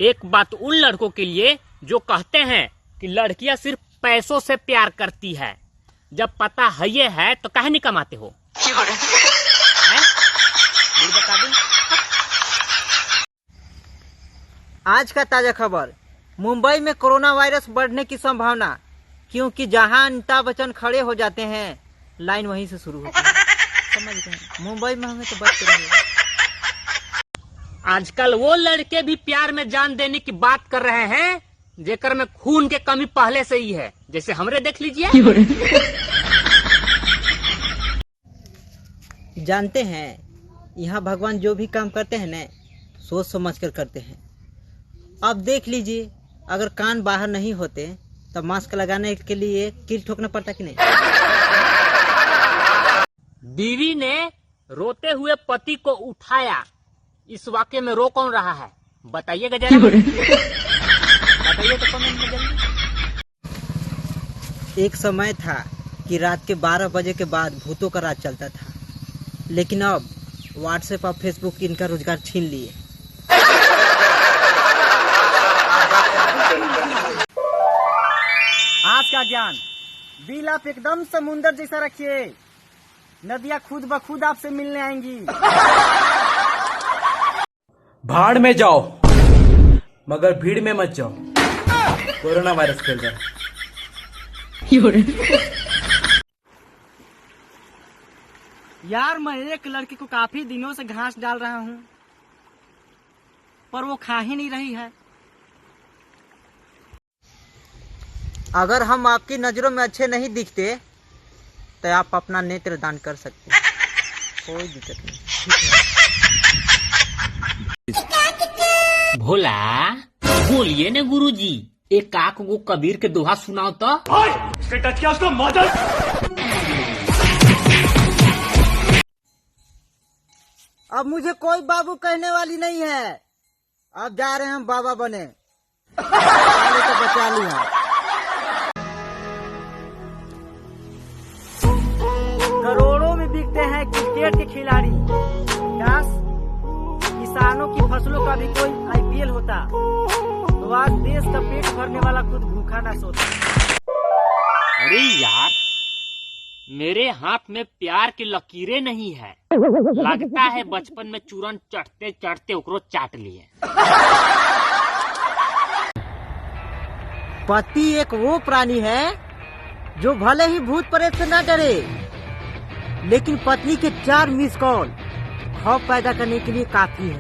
एक बात उन लड़कों के लिए जो कहते हैं कि लड़कियां सिर्फ पैसों से प्यार करती है, जब पता है ये है तो काहे नहीं कमाते हो? बता दूं? आज का ताजा खबर, मुंबई में कोरोना वायरस बढ़ने की संभावना, क्योंकि जहां अमिताभ बच्चन खड़े हो जाते हैं लाइन वहीं से शुरू होती है। समझ गए? मुंबई में हमें तो बच के रहिए। आजकल वो लड़के भी प्यार में जान देने की बात कर रहे हैं जेकर में खून के कमी पहले से ही है, जैसे हमरे देख लीजिए। जानते हैं यहाँ भगवान जो भी काम करते हैं न, सोच समझ कर करते हैं। अब देख लीजिए, अगर कान बाहर नहीं होते तब मास्क लगाने के लिए कील ठोकना पड़ता कि नहीं। बीवी ने रोते हुए पति को उठाया, इस वाक्य में रो कौन रहा है बताइएगा जरा। बताइए तो कमेंट में जल्दी। एक समय था कि रात के 12 बजे के बाद भूतों का राज चलता था, लेकिन अब व्हाट्सएप और फेसबुक इनका रोजगार छीन लिए। आज का ज्ञान, बिल आप एकदम समुंदर जैसा रखिए, नदियां खुद ब खुद आपसे मिलने आएंगी। भाड़ में जाओ मगर भीड़ में मत जाओ, कोरोना वायरस फैल रहा है। यार मैं एक लड़की को काफी दिनों से घास डाल रहा हूँ, पर वो खा ही नहीं रही है। अगर हम आपकी नजरों में अच्छे नहीं दिखते तो आप अपना नेत्र दान कर सकते हैं, कोई दिक्कत नहीं। भोला बोलिए न गुरुजी, एक काक को कबीर के दोहा सुनाओ तो। टच किया उसको मदद। अब मुझे कोई बाबू कहने वाली नहीं है, अब जा रहे हैं हम बाबा बने। पहले तो बचा लिया। करोड़ों में बिकते हैं क्रिकेट के खिलाड़ी, काश किसानों की फसलों का भी कोई आईपीएल होता तो आज देश का पेट भरने वाला खुद भूखा ना सोता। अरे यार, मेरे हाथ में प्यार की लकीरें नहीं है, लगता है बचपन में चूरन चढ़ते चढ़ते ओकरो चाट लिए। पति एक वो प्राणी है जो भले ही भूत प्रेत से न डरे, लेकिन पत्नी के 4 मिस कॉल खौफ पैदा करने के लिए काफी है।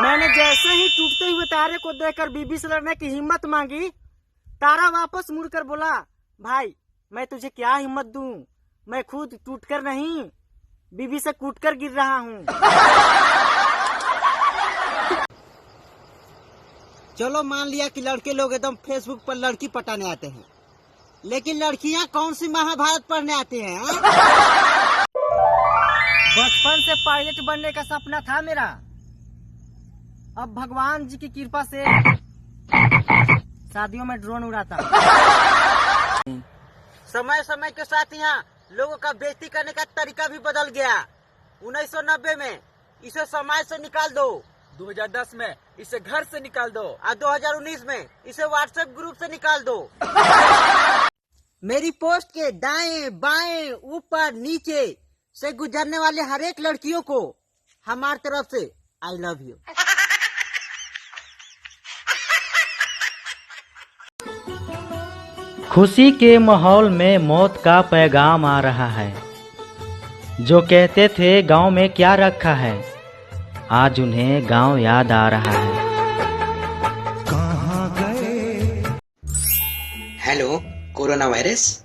मैंने जैसे ही टूटते हुए तारे को देखकर बीबी से लड़ने की हिम्मत मांगी, तारा वापस मुड़कर बोला, भाई मैं तुझे क्या हिम्मत दूं, मैं खुद टूटकर नहीं बीबी से कूटकर गिर रहा हूँ। चलो मान लिया कि लड़के लोग एकदम फेसबुक पर लड़की पटाने आते हैं, लेकिन लड़कियां कौन सी महाभारत पढ़ने आती हैं? बचपन से पायलट बनने का सपना था मेरा, अब भगवान जी की कृपा से शादियों में ड्रोन उड़ाता। समय समय के साथ यहाँ लोगों का बेइज्जती करने का तरीका भी बदल गया। 1990 में इसे समाज से निकाल दो, 2010 में इसे घर से निकाल दो, और 2019 में इसे व्हाट्सएप ग्रुप से निकाल दो। मेरी पोस्ट के दाएं बाएं ऊपर नीचे से गुजरने वाले हर एक लड़कियों को हमारी तरफ से आई लव यू। खुशी के माहौल में मौत का पैगाम आ रहा है। जो कहते थे गांव में क्या रखा है, आज उन्हें गांव याद आ रहा है। कहाँ गए? Hello, corona virus.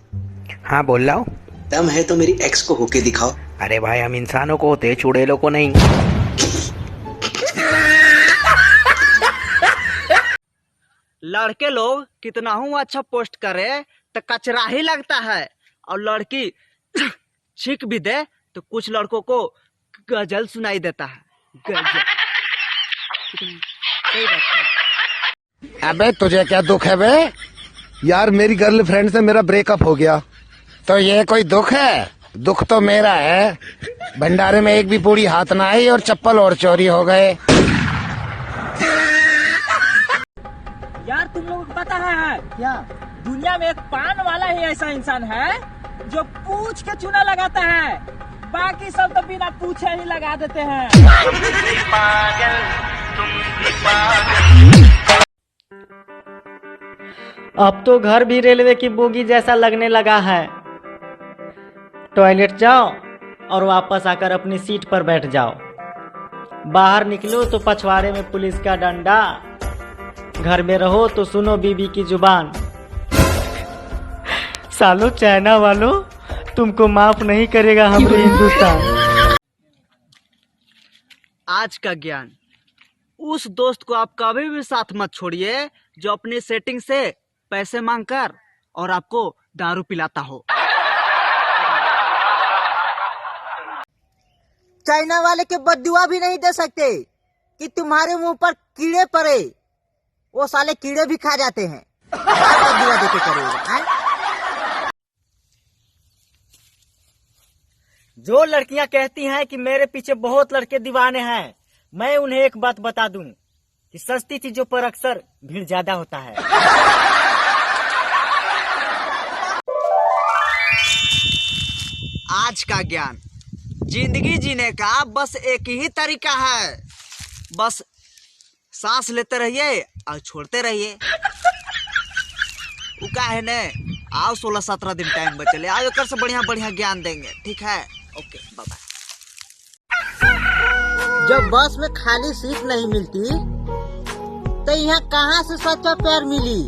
हाँ बोल रहा हूँ। दम है तो मेरी एक्स को होके दिखाओ। अरे भाई हम इंसानों को होते, चुड़ैलों को नहीं। लड़के लोग कितना हूँ अच्छा पोस्ट करे तो कचरा ही लगता है, और लड़की छींक भी दे तो कुछ लड़कों को गजल सुनाई देता है। गजल। अबे तुझे क्या दुख है बे? यार मेरी गर्लफ्रेंड से मेरा ब्रेकअप हो गया। तो ये कोई दुख है? दुख तो मेरा है, भंडारे में एक भी पूरी हाथ ना आई और चप्पल और चोरी हो गए। रहा है क्या? दुनिया में एक पान वाला ही ऐसा इंसान है जो पूछ के चूना लगाता है, बाकी सब तो बिना पूछे ही लगा देते हैं। अब तो घर भी रेलवे की बोगी जैसा लगने लगा है। टॉयलेट जाओ और वापस आकर अपनी सीट पर बैठ जाओ। बाहर निकलो तो पछवाड़े में पुलिस का डंडा, घर में रहो तो सुनो बीबी की जुबान। सालो चाइना वालों, तुमको माफ नहीं करेगा हमारे हिंदुस्तान। आज का ज्ञान, उस दोस्त को आप कभी भी साथ मत छोड़िए जो अपनी सेटिंग से पैसे मांगकर और आपको दारू पिलाता हो। चाइना वाले के बद्दुआ भी नहीं दे सकते कि तुम्हारे मुंह पर कीड़े पड़े, वो साले कीड़े भी खा जाते हैं। बद्दुआ देके करेगा हैं? जो लड़कियां कहती हैं कि मेरे पीछे बहुत लड़के दीवाने हैं, मैं उन्हें एक बात बता दूं कि सस्ती चीजों पर अक्सर भीड़ ज्यादा होता है। आज का ज्ञान, जिंदगी जीने का बस एक ही तरीका है, बस सांस लेते रहिए और छोड़ते रहिए। उका है ने, आओ 16-17 दिन टाइम बचले, आओ एक से बढ़िया बढ़िया ज्ञान देंगे, ठीक है? Okay, bye bye. जब बस में खाली सीट नहीं मिलती तो यहाँ कहाँ से सच्चा प्यार मिली?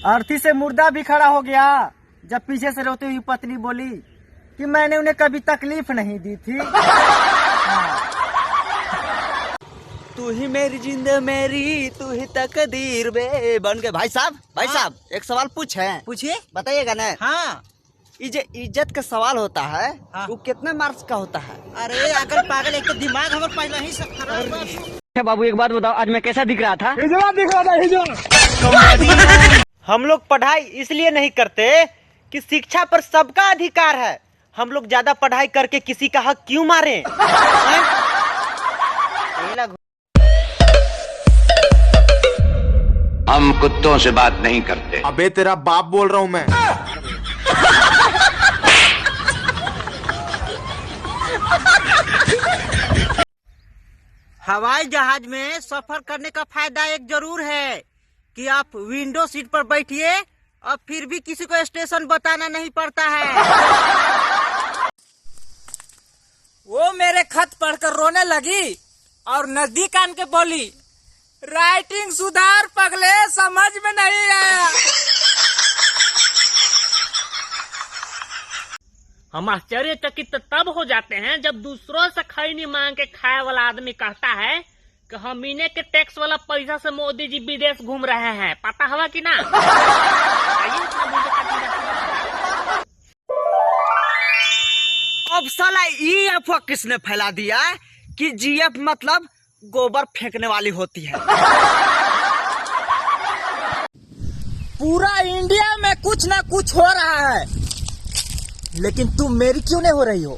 अर्थी से मुर्दा भी खड़ा हो गया जब पीछे से रोती हुई पत्नी बोली कि मैंने उन्हें कभी तकलीफ नहीं दी थी। तू ही मेरी जिंद मेरी, तू ही तकदीर बे बन गए। भाई साहब, एक सवाल पूछिए, बताइएगा ना। हाँ, ये इज्जत का सवाल होता है, हाँ। वो कितने मार्क्स का होता है? अरे अगर पागल, एक तो दिमाग हमारे पहले ही सब खराब। बाबू एक बात बताओ, आज मैं कैसा दिख रहा था? हम लोग पढ़ाई इसलिए नहीं करते कि शिक्षा पर सबका अधिकार है। हम लोग ज्यादा पढ़ाई करके किसी का हक क्यों मारें? हम कुत्तों से बात नहीं करते। अबे तेरा बाप बोल रहा हूँ मैं। हवाई जहाज में सफर करने का फायदा एक जरूर है कि आप विंडो सीट पर बैठिए और फिर भी किसी को स्टेशन बताना नहीं पड़ता है। वो मेरे खत पढ़कर रोने लगी और नजदीक आन के बोली, राइटिंग सुधार पगले, समझ में नहीं आया। हम आश्चर्यचकित तब हो जाते हैं जब दूसरों से खैनी मांग के खाए वाला आदमी कहता है कि हम इन्हें के टैक्स वाला पैसा से मोदी जी विदेश घूम रहे हैं, पता हुआ कि ना? अब साला ये अफवाह किसने फैला दिया कि जीएफ मतलब गोबर फेंकने वाली होती है? पूरा इंडिया में कुछ ना कुछ हो रहा है, लेकिन तुम मेरी क्यों नहीं हो रही हो?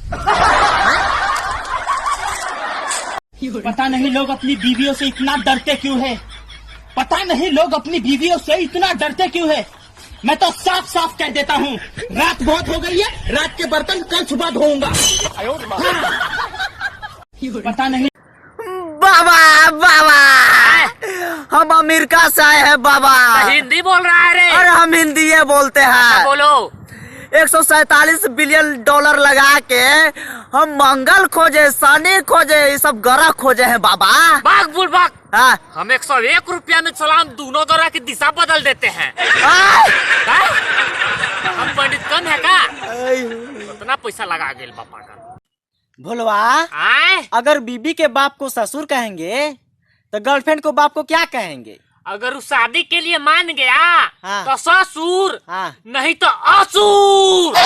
पता नहीं लोग अपनी बीवियों से इतना डरते क्यों है, पता नहीं लोग अपनी बीवियों से इतना डरते क्यों है। मैं तो साफ साफ कह देता हूँ, रात बहुत हो गई है, रात के बर्तन कल सुबह धोऊंगा। पता नहीं। बाबा हम अमेरिका से आए हैं बाबा। हिंदी बोल रहा है रे? अरे हम हिंदी बोलते हैं। बोलो। 147 बिलियन डॉलर लगा के हम मंगल खोजे, शनि खोजे, ये सब ग्रह खोजे हैं बाबा। भाग बुल भाग। हाँ। हम 101 रुपया में सलाम दोनों ग्रह की दिशा बदल देते हैं। हम पंडित कम है का? उतना पैसा लगा गेल पापा का। भोलवा, अगर बीबी के बाप को ससुर कहेंगे तो गर्लफ्रेंड को बाप को क्या कहेंगे? अगर उस शादी के लिए मान गया हाँ। तो ससुर, हाँ। नहीं तो असुर।